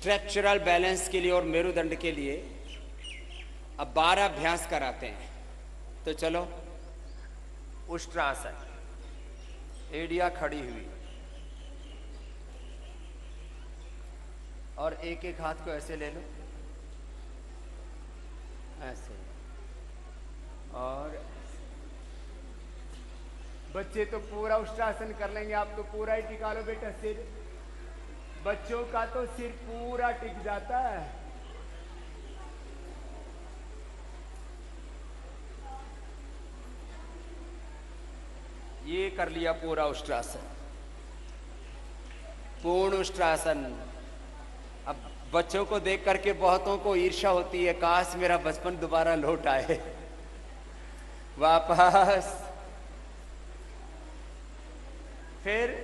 Structural balance के लिए और मेरुदंड के लिए अब 12 अभ्यास कराते हैं। तो चलो, उष्ट्रासन, एड़ियां खड़ी हुई और एक एक हाथ को ऐसे ले लो, ऐसे। और बच्चे तो पूरा उष्ट्रासन कर लेंगे, आप तो पूरा ही टिका लो बेटा सिर। बच्चों का तो सिर पूरा टिक जाता है। ये कर लिया पूरा उष्ट्रासन, पूर्ण उष्ट्रासन। अब बच्चों को देख करके बहुतों को ईर्ष्या होती है, काश मेरा बचपन दोबारा लौट आए। वापस, फिर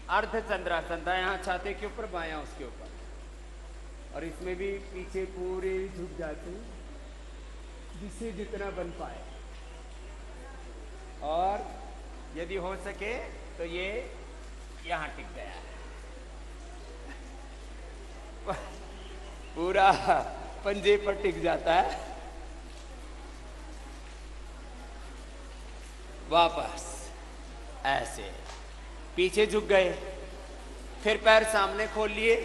अर्धचंद्रासन, दायां छाते के ऊपर, बायां उसके ऊपर, और इसमें भी पीछे पूरे झुक जाते हैं, जिससे जितना बन पाए। और यदि हो सके तो ये यहां टिक गया है, पूरा पंजे पर टिक जाता है। वापस ऐसे पीछे झुक गए, फिर पैर सामने खोल लिए।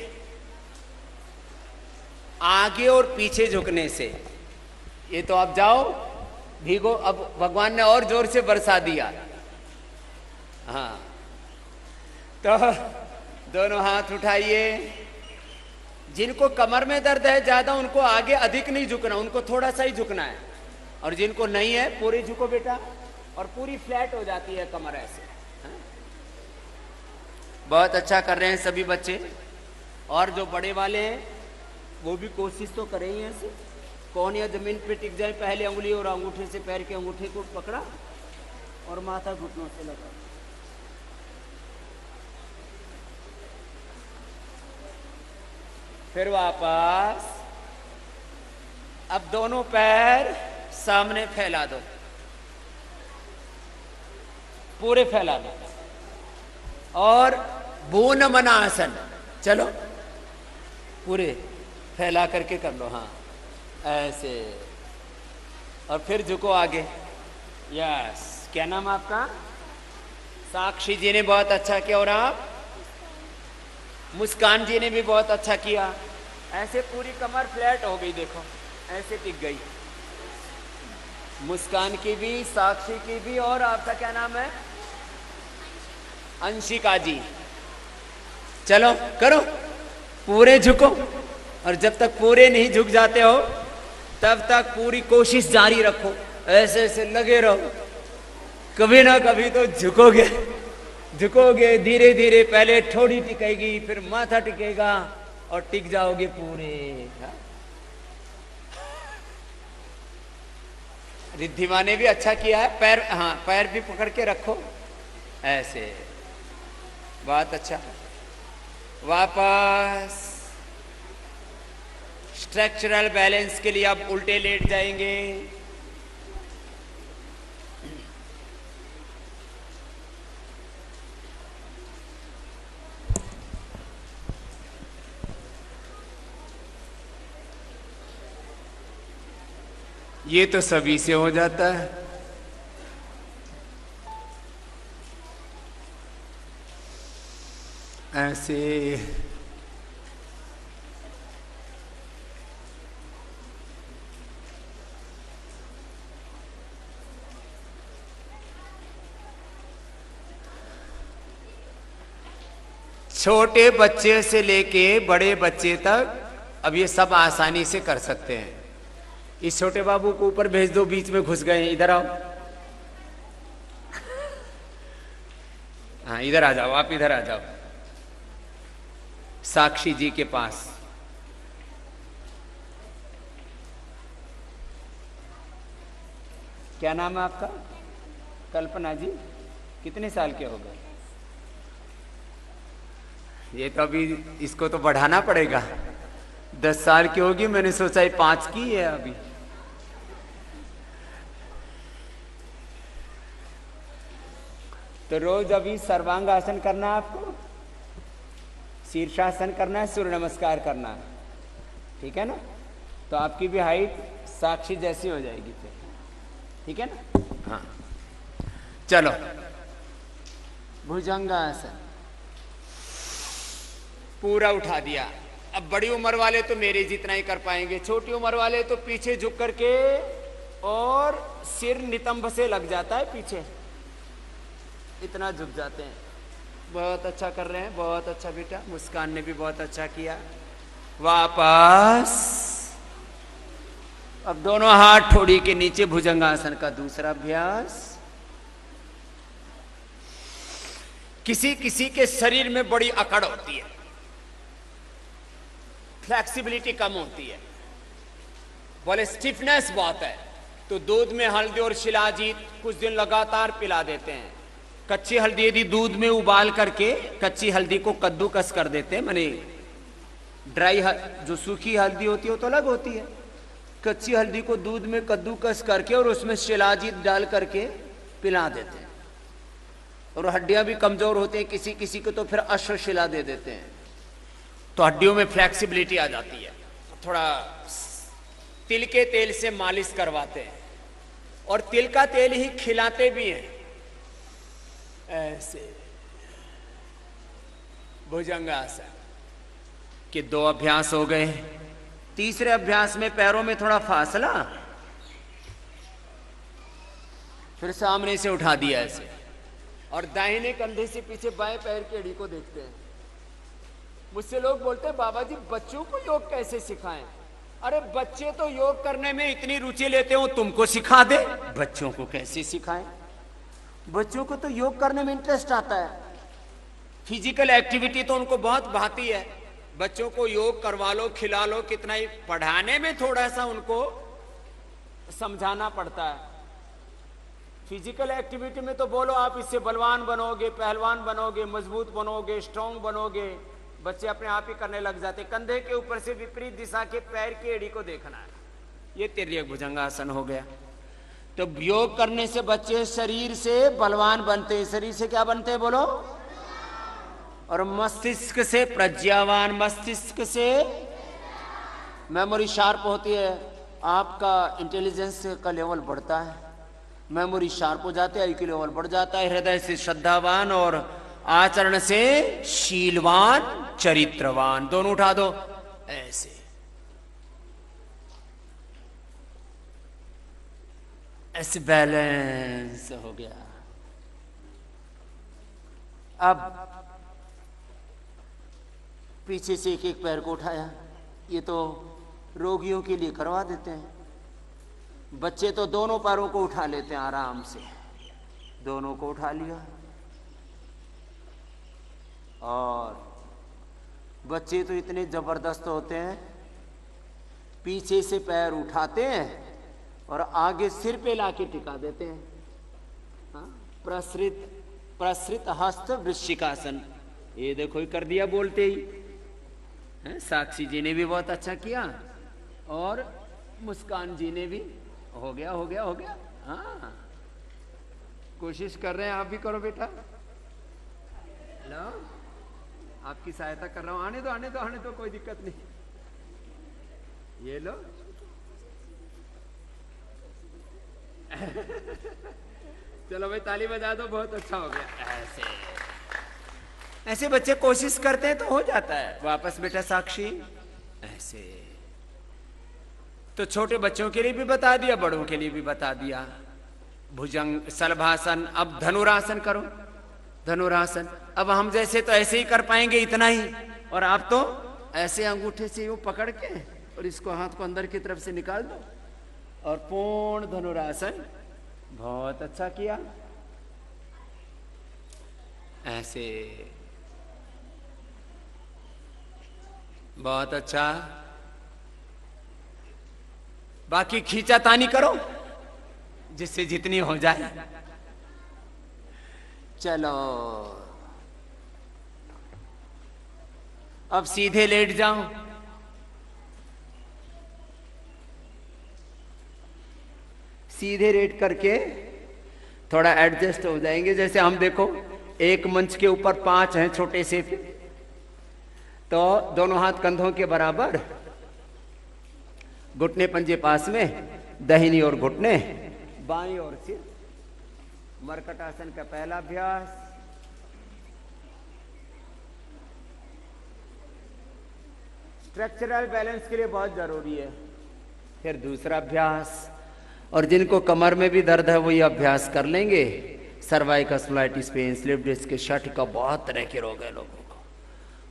आगे और पीछे झुकने से ये तो आप जाओ भीगो। अब भगवान ने और जोर से बरसा दिया। हाँ, तो दोनों हाथ उठाइए। जिनको कमर में दर्द है ज्यादा, उनको आगे अधिक नहीं झुकना, उनको थोड़ा सा ही झुकना है। और जिनको नहीं है, पूरी झुको बेटा, और पूरी फ्लैट हो जाती है कमर ऐसे। हाँ? बहुत अच्छा कर रहे हैं सभी बच्चे। और जो बड़े वाले हैं वो भी कोशिश तो करें ही ऐसे। कौन या जमीन पे टिक जाए, पहले उंगली और अंगूठे से पैर के अंगूठे को पकड़ा और माथा घुटनों से लगा। फिर वापस, अब दोनों पैर सामने फैला दो, पूरे फैला दो। और भूनमनासन, चलो पूरे फैला करके कर लो। हाँ, ऐसे। और फिर झुको आगे। यस, क्या नाम आपका? साक्षी जी ने बहुत अच्छा किया, और आप? मुस्कान जी ने भी बहुत अच्छा किया। ऐसे पूरी कमर फ्लैट हो गई, देखो ऐसे टिक गई। मुस्कान की भी, साक्षी की भी, और आपका क्या नाम है? अंशिका जी। चलो करो, पूरे झुको। और जब तक पूरे नहीं झुक जाते हो तब तक पूरी कोशिश जारी रखो, ऐसे ऐसे लगे रहो। कभी ना कभी तो झुकोगे, झुकोगे धीरे धीरे। पहले ठोड़ी टिकेगी, फिर माथा टिकेगा, और टिक जाओगे पूरे। रिद्धिमा ने भी अच्छा किया है। पैर, हाँ पैर भी पकड़ के रखो ऐसे, बहुत अच्छा। वापस स्ट्रक्चरल बैलेंस के लिए आप उल्टे लेट जाएंगे। ये तो सभी से हो जाता है। ऐसे छोटे बच्चे से लेके बड़े बच्चे तक अब ये सब आसानी से कर सकते हैं। इस छोटे बाबू को ऊपर भेज दो, बीच में घुस गए। इधर आओ, हाँ इधर आ जाओ, आप इधर आ जाओ साक्षी जी के पास। क्या नाम है आपका? कल्पना जी। कितने साल के हो गए? ये तो अभी इसको तो बढ़ाना पड़ेगा। 10 साल की होगी, मैंने सोचा 5 की है अभी। तो रोज अभी सर्वांग आसन करना है आपको। शीर्षासन करना है, सूर्य नमस्कार करना है, ठीक है ना। तो आपकी भी हाइट साक्षी जैसी हो जाएगी फिर, ठीक है ना। हाँ चलो, भुजंगासन पूरा उठा दिया। अब बड़ी उम्र वाले तो मेरे जितना ही कर पाएंगे, छोटी उम्र वाले तो पीछे झुक करके और सिर नितंब से लग जाता है पीछे, इतना झुक जाते हैं। बहुत अच्छा कर रहे हैं, बहुत अच्छा बेटा। मुस्कान ने भी बहुत अच्छा किया। वापस अब दोनों हाथ ठोड़ी के नीचे, भुजंगासन का दूसरा अभ्यास। किसी किसी के शरीर में बड़ी अकड़ होती है, फ्लेक्सिबिलिटी कम होती है, बोले स्टिफनेस बहुत है, तो दूध में हल्दी और शिलाजीत कुछ दिन लगातार पिला देते हैं। कच्ची हल्दी यदि दूध में उबाल करके कच्ची हल्दी को कद्दूकस कर देते हैं, माने ड्राई जो सूखी हल्दी होती है वो तो अलग होती है, कच्ची हल्दी को दूध में कद्दूकस करके और उसमें शिलाजीत डाल करके पिला देते हैं। और हड्डियां भी कमजोर होते हैं, किसी किसी को तो फिर अश्वशिला दे देते हैं, तो हड्डियों में फ्लेक्सिबिलिटी आ जाती है। थोड़ा तिल के तेल से मालिश करवाते हैं और तिल का तेल ही खिलाते भी हैं। ऐसे भुजंगासन के 2 अभ्यास हो गए। तीसरे अभ्यास में पैरों में थोड़ा फासला, फिर सामने से उठा दिया ऐसे, और दाहिने कंधे से पीछे बाएं पैर की एड़ी को देखते हैं। मुझसे लोग बोलते हैं बाबा जी बच्चों को योग कैसे सिखाएं? अरे बच्चे तो योग करने में इतनी रुचि लेते हो, तुमको सिखा दे? बच्चों को कैसे सिखाएं? बच्चों को तो योग करने में इंटरेस्ट आता है, फिजिकल एक्टिविटी तो उनको बहुत भाती है। बच्चों को योग करवा लो, खिला लो, कितना ही, पढ़ाने में थोड़ा सा उनको समझाना पड़ता है। फिजिकल एक्टिविटी में तो बोलो आप इससे बलवान बनोगे, पहलवान बनोगे, मजबूत बनोगे, स्ट्रांग बनोगे, बच्चे अपने आप ही करने लग जाते। कंधे के ऊपर से विपरीत दिशा के पैर की एड़ी को देखना है, ये तिर्यक भुजंगासन हो गया। तो योग करने से बच्चे शरीर से बलवान बनते हैं। शरीर से क्या बनते हैं बोलो? और मस्तिष्क से प्रज्ञावान, मस्तिष्क से मेमोरी शार्प होती है, आपका इंटेलिजेंस का लेवल बढ़ता है, मेमोरी शार्प हो जाती है, IQ लेवल बढ़ जाता है, हृदय से श्रद्धावान और आचरण से शीलवान, चरित्रवान। दोनों उठा दो ऐसे, ऐसे बैलेंस हो गया। अब पीछे से एक एक पैर को उठाया, ये तो रोगियों के लिए करवा देते हैं। बच्चे तो दोनों पैरों को उठा लेते हैं आराम से, दोनों को उठा लिया। और बच्चे तो इतने जबरदस्त होते हैं, पीछे से पैर उठाते हैं और आगे सिर पे लाके टिका देते हैं। हाँ? प्रसृत हस्त वृश्चिकासन, ये देखो ही कर दिया बोलते ही। साक्षी जी ने भी बहुत अच्छा किया और मुस्कान जी ने भी। हो गया हो गया हो गया। हाँ, कोशिश कर रहे हैं, आप भी करो बेटा। लो, आपकी सहायता कर रहा हूं। आने दो आने दो आने दो, कोई दिक्कत नहीं। ये लो। चलो भाई ताली बजा दो, बहुत अच्छा हो गया। ऐसे बच्चे कोशिश करते हैं तो हो जाता है। वापस बेटा साक्षी, ऐसे। तो छोटे बच्चों के लिए भी बता दिया, बड़ों के लिए भी बता दिया। भुजंग शलभासन। अब धनुरासन करो, धनुरासन। अब हम जैसे तो ऐसे ही कर पाएंगे, इतना ही, और आप तो ऐसे अंगूठे से यूं पकड़ के और इसको हाथ को अंदर की तरफ से निकाल दो और पूर्ण धनुरासन। बहुत अच्छा किया, ऐसे, बहुत अच्छा। बाकी खींचातानी करो जिससे जितनी हो जाए। चलो अब सीधे लेट जाओ। सीधे लेट करके थोड़ा एडजस्ट हो जाएंगे। जैसे हम देखो, एक मंच के ऊपर 5 हैं छोटे से, तो दोनों हाथ कंधों के बराबर, घुटने पंजे पास में, दाहिनी ओर घुटने, बाईं ओर सिर। मरकट आसन का पहला अभ्यास। स्ट्रक्चरल बैलेंस के लिए बहुत जरूरी है। फिर दूसरा अभ्यास, और जिनको कमर में भी दर्द है वो ये अभ्यास कर लेंगे। Cervical spondylitis, pain, slip disc के, शट का, बहुत तरह के रोग है लोगों को।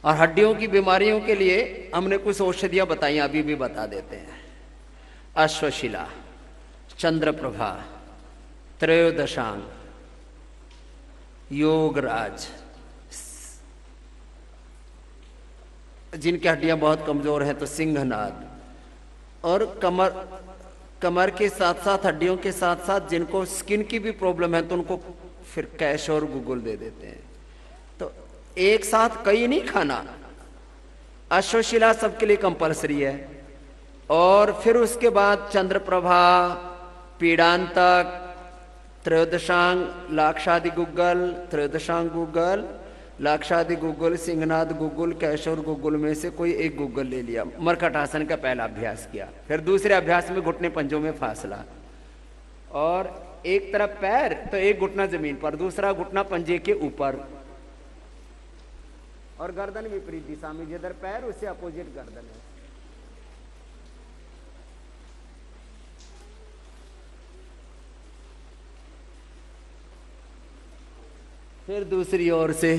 और हड्डियों की बीमारियों के लिए हमने कुछ औषधियां बताई, अभी भी बता देते हैं। अश्वशिला, चंद्रप्रभा, त्रयोदशांग, योगराज। जिनकी हड्डियां बहुत कमजोर हैं तो सिंहनाद। और कमर के साथ साथ, हड्डियों के साथ साथ जिनको स्किन की भी प्रॉब्लम है तो उनको फिर कैश और गूगल दे देते हैं। तो एक साथ कई नहीं खाना। अश्वशिला सबके लिए कंपलसरी है। और फिर उसके बाद चंद्रप्रभा, पीड़ांतक, त्रयोदशांग, लाक्षादि गुग्गल, त्रयोदशांग गुग्गल, लाक्षादि गुग्गल, सिंहनाद गुग्गल, कैशोर गुग्गल में से कोई एक गुग्गल ले लिया। मरकट आसन का पहला अभ्यास किया। फिर दूसरे अभ्यास में घुटने पंजों में फासला, और एक तरफ पैर तो एक घुटना जमीन पर, दूसरा घुटना पंजे के ऊपर, और गर्दन विपरीत दिशा में। जिधर पैर उससे अपोजिट गर्दन है। फिर दूसरी ओर से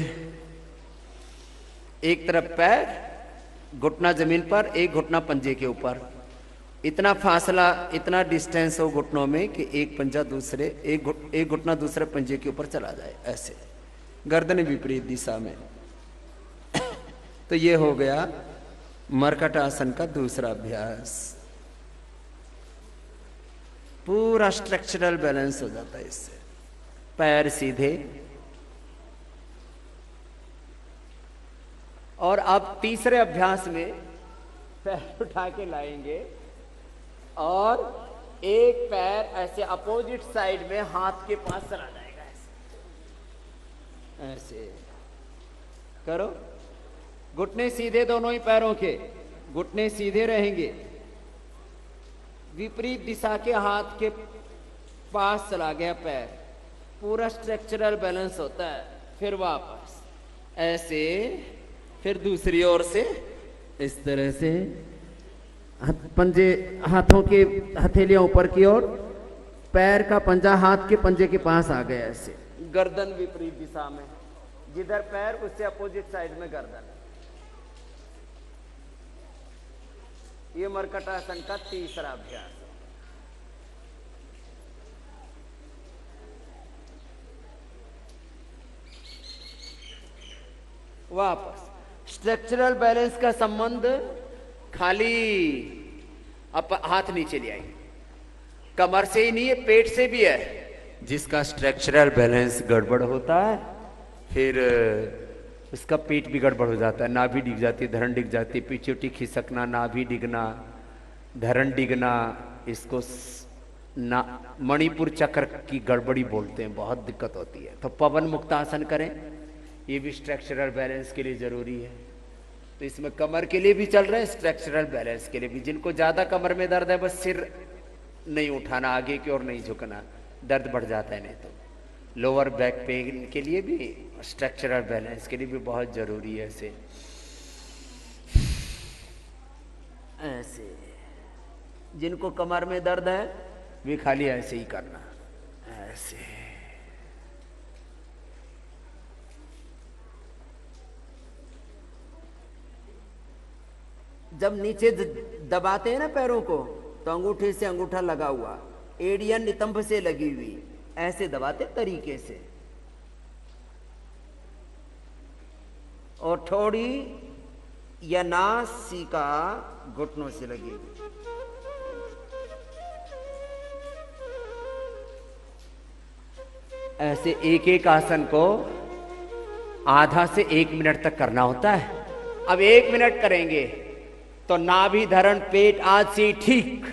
एक तरफ पैर, घुटना जमीन पर, एक घुटना पंजे के ऊपर। इतना फासला, इतना डिस्टेंस हो घुटनों में कि एक पंजा दूसरे, एक घुटना दूसरे पंजे के ऊपर चला जाए, ऐसे गर्दन विपरीत दिशा में। तो ये हो गया मरकट आसन का दूसरा अभ्यास। पूरा स्ट्रक्चरल बैलेंस हो जाता है इससे। पैर सीधे। और अब तीसरे अभ्यास में पैर उठा के लाएंगे और एक पैर ऐसे अपोजिट साइड में हाथ के पास चला जाएगा। ऐसे ऐसे करो। घुटने सीधे, दोनों ही पैरों के घुटने सीधे रहेंगे। विपरीत दिशा के हाथ के पास चला गया पैर। पूरा स्ट्रक्चरल बैलेंस होता है। फिर वापस ऐसे, फिर दूसरी ओर से इस तरह से पंजे, हाथों के हथेलियां ऊपर की ओर, पैर का पंजा हाथ के पंजे के पास आ गया। ऐसे गर्दन विपरीत दिशा में, जिधर पैर उससे अपोजिट साइड में गर्दन। ये मरकट आसन का तीसरा अभ्यास। वापस स्ट्रक्चरल बैलेंस का संबंध खाली हाथ नीचे ले आएंगे, कमर से ही नहीं है, पेट से भी है। जिसका स्ट्रक्चरल बैलेंस गड़बड़ होता है फिर उसका पेट भी गड़बड़ हो जाता है। नाभि डिग जाती है, धरण डिग जाती है, पीछे खिसकना, नाभि डिगना, धरण डिगना। इसको मणिपुर चक्र की गड़बड़ी बोलते हैं। बहुत दिक्कत होती है। तो पवन मुक्त आसन करें, ये भी स्ट्रक्चरल बैलेंस के लिए जरूरी है। तो इसमें कमर के लिए भी चल रहा है, स्ट्रक्चरल बैलेंस के लिए भी। जिनको ज्यादा कमर में दर्द है बस सिर नहीं उठाना, आगे की ओर नहीं झुकना, दर्द बढ़ जाता है। नहीं तो लोअर बैक पेन के लिए भी, स्ट्रक्चरल बैलेंस के लिए भी बहुत जरूरी है। ऐसे ऐसे जिनको कमर में दर्द है वे खाली ऐसे ही करना, ऐसे। जब नीचे दबाते हैं ना पैरों को, तो अंगूठे से अंगूठा लगा हुआ, एड़ियां नितंब से लगी हुई, ऐसे दबाते तरीके से। और थोड़ी या नासिका घुटनों से लगी हुई। ऐसे एक एक आसन को आधा से 1 मिनट तक करना होता है। अब 1 मिनट करेंगे तो नाभि, धरण, पेट आज से ठीक।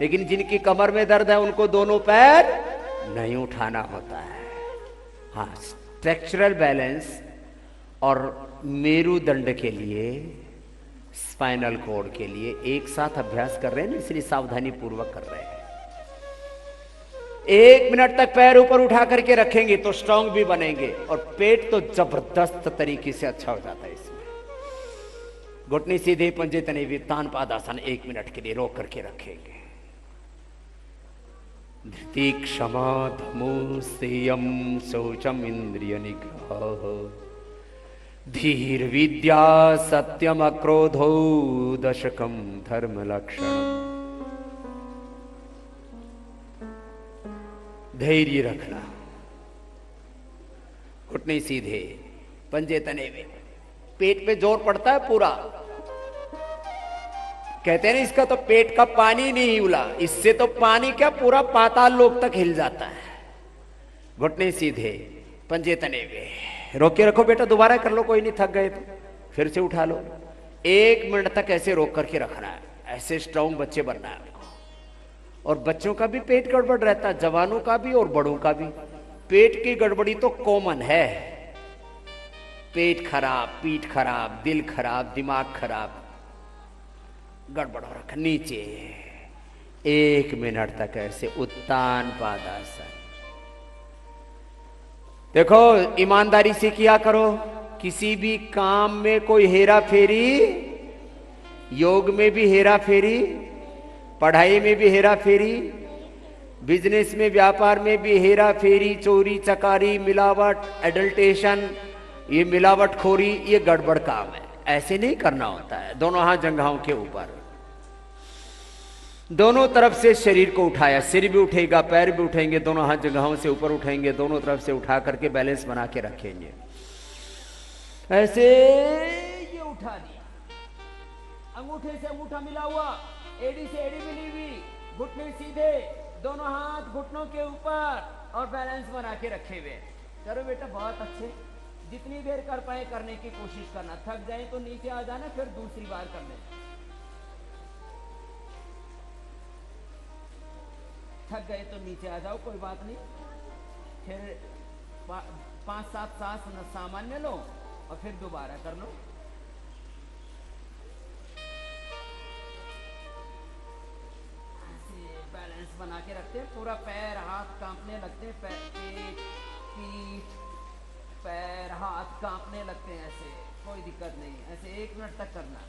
लेकिन जिनकी कमर में दर्द है उनको दोनों पैर नहीं उठाना होता है। हाँ, स्ट्रक्चरल बैलेंस और मेरुदंड के लिए, स्पाइनल कॉर्ड के लिए एक साथ अभ्यास कर रहे हैं ना, इसलिए सावधानी पूर्वक कर रहे हैं। 1 मिनट तक पैर ऊपर उठा करके रखेंगे तो स्ट्रांग भी बनेंगे, और पेट तो जबरदस्त तरीके से अच्छा हो जाता है इसमें। घुटने सीधे, पंजे तने भी, तान पादासन 1 मिनट के लिए रोक करके रखेंगे। धृति क्षमा धमो संयम शौचम इंद्रिय निग्रह धीर विद्या सत्यम अक्रोधो दशकम धर्म लक्षण। धैर्य रखना, घुटने सीधे, पंजे तने हुए, पेट पे जोर पड़ता है पूरा। कहते हैं ना इसका तो पेट का पानी नहीं हिला, इससे तो पानी क्या पूरा पाताल लोक तक हिल जाता है। घुटने सीधे, पंजे तने हुए, रोक के रखो बेटा, दोबारा कर लो, कोई नहीं, थक गए तो फिर से उठा लो। 1 मिनट तक ऐसे रोक करके रखना है। ऐसे स्ट्रांग बच्चे बनना है आपको। और बच्चों का भी पेट गड़बड़ रहता है, जवानों का भी और बड़ों का भी। पेट की गड़बड़ी तो कॉमन है, पेट खराब, पीठ खराब, दिल खराब, दिमाग खराब, गड़बड़ हो रखा। नीचे 1 मिनट तक ऐसे उत्तान पादासन। देखो ईमानदारी से किया करो, किसी भी काम में कोई हेरा फेरी, योग में भी हेरा फेरी, पढ़ाई में भी हेरा फेरी, बिजनेस में, व्यापार में भी हेरा फेरी, चोरी चकारी, मिलावट, एडल्टेशन, ये मिलावट खोरी, ये गड़बड़ काम है। ऐसे नहीं करना होता है। दोनों हाथ जंघाओं के ऊपर, दोनों तरफ से शरीर को उठाया, सिर भी उठेगा, पैर भी उठेंगे, दोनों हाथ जंघाओं से ऊपर उठेंगे, दोनों तरफ से उठा करके बैलेंस बना के रखेंगे। ऐसे ये उठा दिया, अंगूठे से अंगूठा मिला हुआ, एड़ी से एड़ी मिली हुई, घुटने सीधे, दोनों हाथ घुटनों के ऊपर और बैलेंस बना के रखे हुए। करो बेटा, बहुत अच्छे, जितनी देर कर पाए करने की कोशिश करना। थक जाए तो नीचे आ जाना, फिर दूसरी बार कर लेना। थक गए तो नीचे आ जाओ, कोई बात नहीं। फिर 5-7 सांस सामान्य लो और फिर दोबारा कर लो। बैलेंस बना के रखते हैं, पूरा पैर हाथ कांपने लगते हैं, पेट, पीठ, पैर, हाथ कांपने लगते हैं। ऐसे कोई दिक्कत नहीं, ऐसे 1 मिनट तक करना।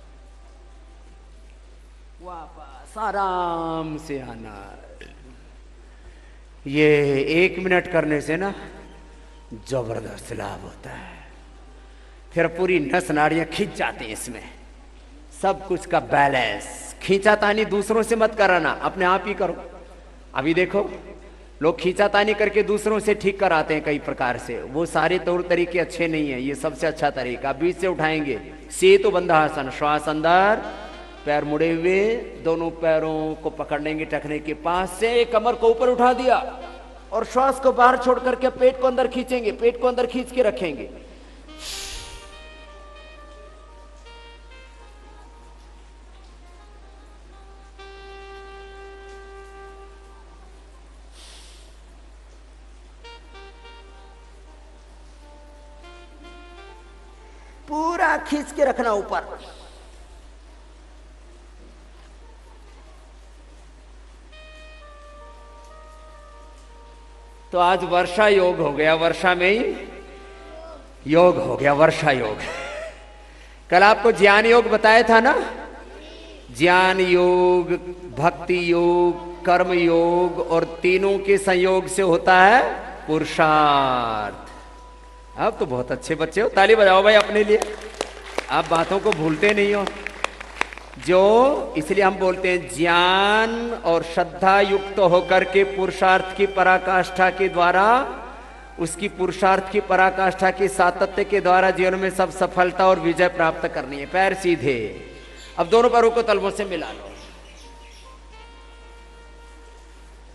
वापस आराम से आना। ये 1 मिनट करने से ना जबरदस्त लाभ होता है। फिर पूरी नस नाड़ियां खींच जाती हैं इसमें, सब कुछ का बैलेंस। खींचातानी दूसरों से मत कराना, अपने आप ही करो। अभी देखो लोग खींचातानी करके दूसरों से ठीक कराते हैं कई प्रकार से, वो सारे तौर तरीके अच्छे नहीं है। ये सबसे अच्छा तरीका, बीच से उठाएंगे, सेतु बंधासन, श्वास अंदर, पैर मुड़े हुए, दोनों पैरों को पकड़ लेंगे टखने के पास से, कमर को ऊपर उठा दिया और श्वास को बाहर छोड़ करके पेट को अंदर खींचेंगे, पेट को अंदर खींच के रखेंगे। पूरा खींच के रखना ऊपर। तो आज वर्षा योग हो गया, वर्षा में ही योग हो गया, वर्षा योग। कल आपको ज्ञान योग बताया था ना, ज्ञान योग, भक्ति योग, कर्म योग, और तीनों के संयोग से होता है पुरुषार्थ। अब तो बहुत अच्छे बच्चे हो, ताली बजाओ भाई अपने लिए। आप बातों को भूलते नहीं हो जो, इसलिए हम बोलते हैं ज्ञान और श्रद्धा युक्त होकर के पुरुषार्थ की पराकाष्ठा के द्वारा, उसकी पुरुषार्थ की पराकाष्ठा के सातत्य के द्वारा जीवन में सब सफलता और विजय प्राप्त करनी है। पैर सीधे, अब दोनों पैरों को तलवों से मिला लो।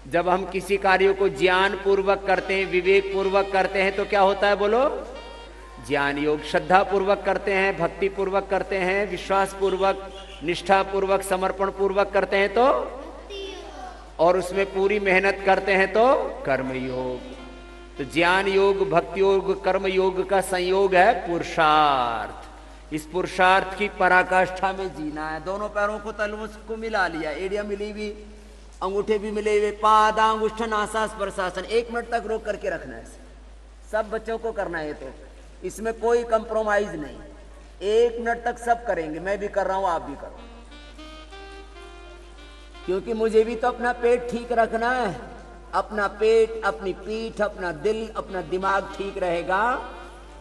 जब हम किसी कार्य को ज्ञान पूर्वक करते हैं, विवेक पूर्वक करते हैं, तो क्या होता है बोलो? ज्ञान योग। श्रद्धा पूर्वक करते हैं, भक्ति पूर्वक करते हैं, विश्वास पूर्वक, निष्ठा पूर्वक, समर्पण पूर्वक करते हैं तो, और उसमें पूरी मेहनत करते हैं तो कर्म योग। तो ज्ञान योग, भक्ति योग, कर्म योग का संयोग है पुरुषार्थ। इस पुरुषार्थ की पराकाष्ठा में जीना है। दोनों पैरों को तलवों को मिला लिया, एड़ियां मिली हुई, अंगूठे भी मिले हुए, पादांगुष्ठ नासा स्पर्शासन 1 मिनट तक रोक करके रखना है। सब बच्चों को करना है, तो इसमें कोई कंप्रोमाइज नहीं। 1 मिनट तक सब करेंगे, मैं भी कर रहा हूं, आप भी करो, क्योंकि मुझे भी तो अपना पेट ठीक रखना है। अपना पेट, अपनी पीठ, अपना दिल, अपना दिमाग ठीक रहेगा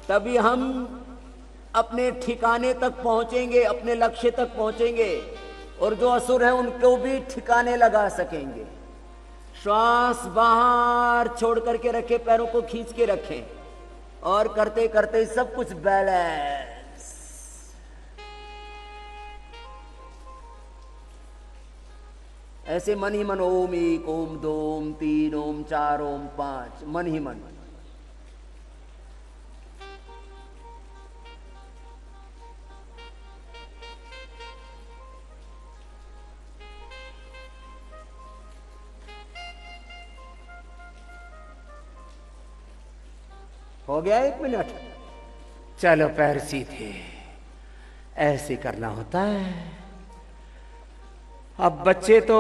तभी हम अपने ठिकाने तक पहुंचेंगे, अपने लक्ष्य तक पहुंचेंगे, और जो असुर है उनको भी ठिकाने लगा सकेंगे। श्वास बाहर छोड़ करके रखें, पैरों को खींच के रखें, और करते करते सब कुछ बैलेंस। ऐसे मन ही मन, ओम 1, ओम 2, ओम 3, ओम 4, ओम 5, मन ही मन। हो गया 1 मिनट। चलो पैर सीधे, ऐसे करना होता है। अब बच्चे तो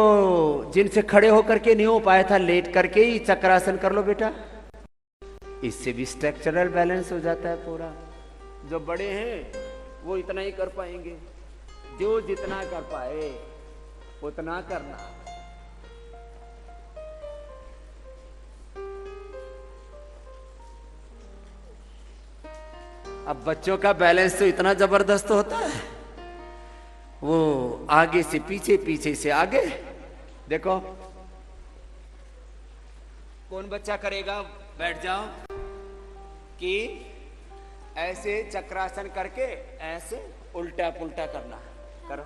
जिनसे खड़े होकर के नहीं हो पाया था, लेट करके ही चक्रासन कर लो बेटा, इससे भी स्ट्रक्चरल बैलेंस हो जाता है पूरा। जो बड़े हैं वो इतना ही कर पाएंगे, जो जितना कर पाए उतना करना। अब बच्चों का बैलेंस तो इतना जबरदस्त होता है, वो आगे से पीछे, पीछे से आगे। देखो कौन बच्चा करेगा, बैठ जाओ, कि ऐसे चक्रासन करके ऐसे उल्टा पुल्टा करना। करो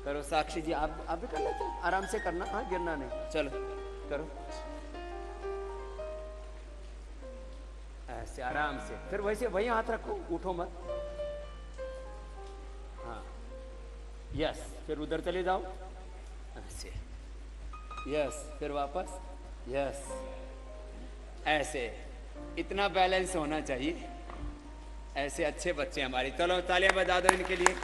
करो साक्षी जी, आप भी कर लेते हैं, आराम से करना, हाँ गिरना नहीं। चलो करो ऐसे आराम से, फिर वैसे वही हाथ रखो, उठो मत। हाँ यस, फिर उधर चले जाओ ऐसे, यस, फिर वापस, यस, ऐसे। इतना बैलेंस होना चाहिए। ऐसे अच्छे बच्चे हमारी, चलो तालियां बजा दो इनके लिए।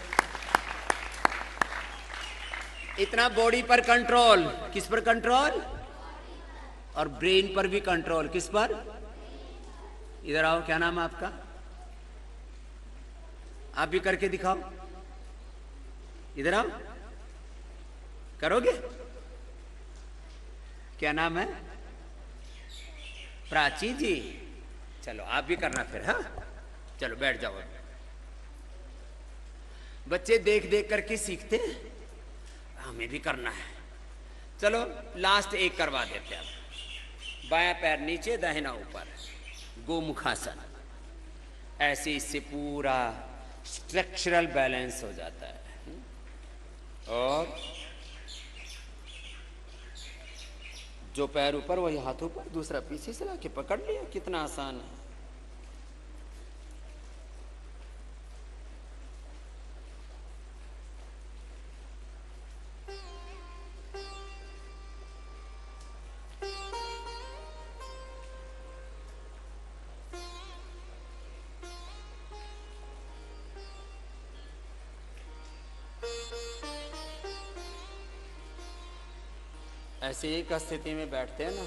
इतना बॉडी पर कंट्रोल, किस पर कंट्रोल, और ब्रेन पर भी कंट्रोल। किस पर? इधर आओ, क्या नाम है आपका? आप भी करके दिखाओ, इधर आओ, करोगे? क्या नाम है? प्राची जी। चलो आप भी करना फिर, हाँ चलो बैठ जाओ। बच्चे देख देख करके सीखते हैं, हमें भी करना है। चलो लास्ट एक करवा देते हैं। बायां पैर नीचे, दाहिना ऊपर, गोमुखासन। ऐसे इससे पूरा स्ट्रक्चरल बैलेंस हो जाता है। और जो पैर ऊपर वही हाथ ऊपर, दूसरा पीछे से लाके पकड़ लिया। कितना आसान है। ऐसे एक स्थिति में बैठते हैं ना,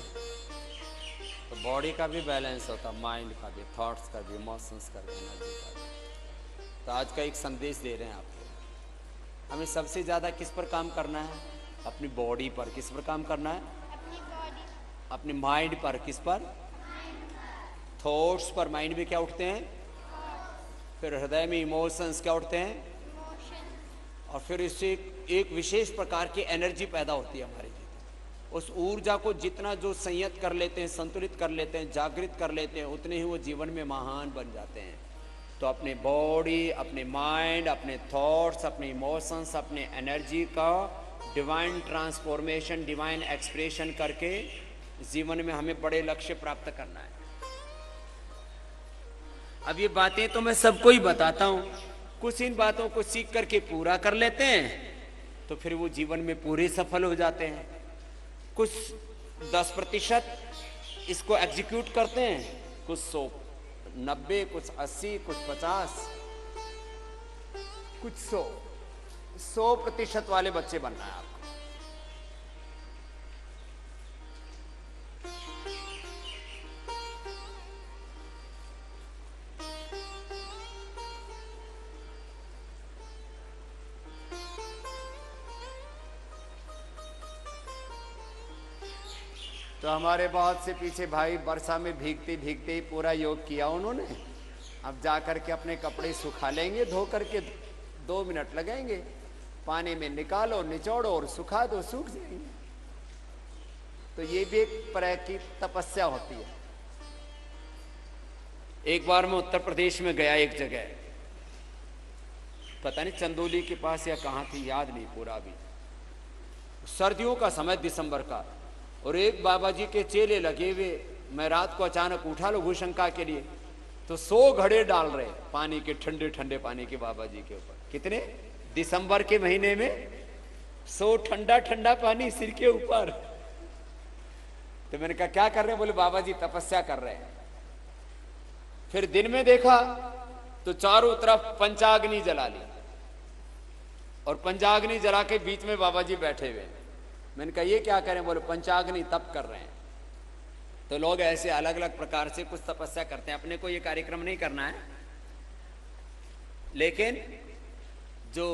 तो बॉडी का भी बैलेंस होता, माइंड का भी, थॉट्स का भी, इमोशंस का भी, एनर्जी का भी। तो आज का एक संदेश दे रहे हैं आपको। हमें सबसे ज़्यादा किस पर काम करना है? अपनी बॉडी पर। किस पर काम करना है? अपनी बॉडी। अपने माइंड पर। किस पर? थॉट्स पर। माइंड में क्या उठते हैं? फिर हृदय में इमोशंस क्या उठते हैं? और फिर इससे एक विशेष प्रकार की एनर्जी पैदा होती है हमारे। उस ऊर्जा को जितना जो संयत कर लेते हैं, संतुलित कर लेते हैं, जागृत कर लेते हैं, उतने ही वो जीवन में महान बन जाते हैं। तो अपने बॉडी, अपने माइंड, अपने थॉट्स, अपने इमोशंस, अपने एनर्जी का डिवाइन ट्रांसफॉर्मेशन, डिवाइन एक्सप्रेशन करके जीवन में हमें बड़े लक्ष्य प्राप्त करना है। अब ये बातें तो मैं सबको ही बताता हूँ, कुछ इन बातों को सीख करके पूरा कर लेते हैं तो फिर वो जीवन में पूरे सफल हो जाते हैं। कुछ 10% इसको एग्जीक्यूट करते हैं, कुछ 90, कुछ 80, कुछ 50, कुछ 100% वाले बच्चे बनना है आपको। तो हमारे बहुत से पीछे भाई वर्षा में भीगते भीगते ही पूरा योग किया उन्होंने। अब जा कर के अपने कपड़े सुखा लेंगे, धो करके 2 मिनट लगेंगे, पानी में निकालो, निचोड़ो और सुखा दो, सूख जाएंगे। तो ये भी एक तरह की तपस्या होती है। एक बार मैं उत्तर प्रदेश में गया, एक जगह पता नहीं चंदौली के पास या कहाँ थी, याद नहीं पूरा अभी। सर्दियों का समय, दिसंबर का, और एक बाबा जी के चेले लगे हुए। मैं रात को अचानक उठा लो भूशंका के लिए, तो 100 घड़े डाल रहे पानी के, ठंडे ठंडे पानी के बाबा जी के ऊपर। कितने? दिसंबर के महीने में 100 ठंडा ठंडा पानी सिर के ऊपर। तो मैंने कहा क्या कर रहे हैं? बोले बाबा जी तपस्या कर रहे हैं। फिर दिन में देखा तो चारों तरफ पंचाग्नि जला ली, और पंचाग्नि जला के बीच में बाबा जी बैठे हुए। मैंने कहा ये क्या करें? बोले पंचाग्नि तप कर रहे हैं। तो लोग ऐसे अलग अलग प्रकार से कुछ तपस्या करते हैं। अपने को ये कार्यक्रम नहीं करना है, लेकिन जो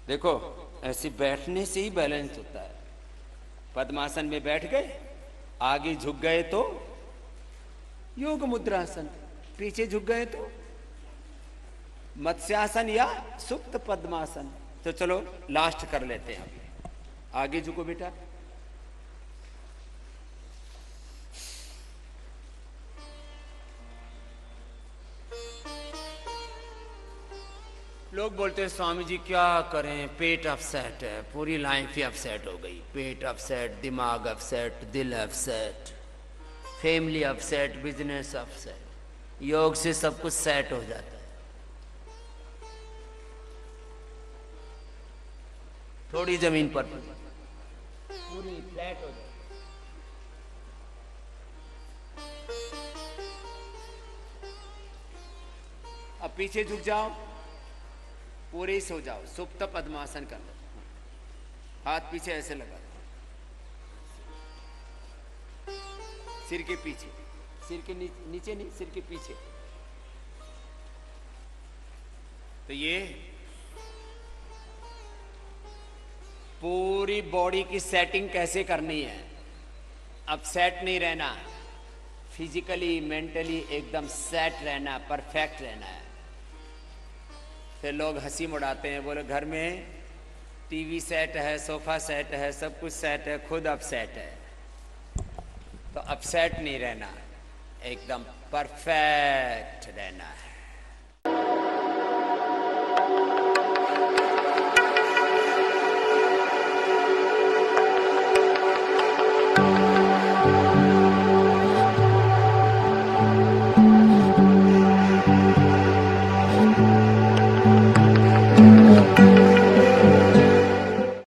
देखो ऐसे बैठने से ही बैलेंस होता है। पद्मासन में बैठ गए, आगे झुक गए तो योग मुद्रासन, पीछे झुक गए तो मत्स्यासन या सुप्त पद्मासन। तो चलो लास्ट कर लेते हैं। आगे झुको बेटा। लोग बोलते हैं स्वामी जी क्या करें, पेट अपसेट है, पूरी लाइफ ही अपसेट हो गई। पेट अपसेट, दिमाग अपसेट, दिल upset, family upset, business upset. योग से सब कुछ सेट हो जाता है। थोड़ी जमीन पर पूरी फ्लैट हो जाए। अब पीछे झुक जाओ, पूरे सो जाओ, सुप्त पद्मासन कर लो। हाथ पीछे ऐसे लगा, सिर के पीछे, सिर के नीचे नहीं, सिर के पीछे। तो ये पूरी बॉडी की सेटिंग कैसे करनी है। अब सेट नहीं रहना, फिजिकली मेंटली एकदम सेट रहना, परफेक्ट रहना है। फिर लोग हंसी उड़ाते हैं, बोले घर में टीवी सेट है, सोफा सेट है, सब कुछ सेट है, खुद अपसेट है। तो अपसेट नहीं रहना, एकदम परफेक्ट रहना है।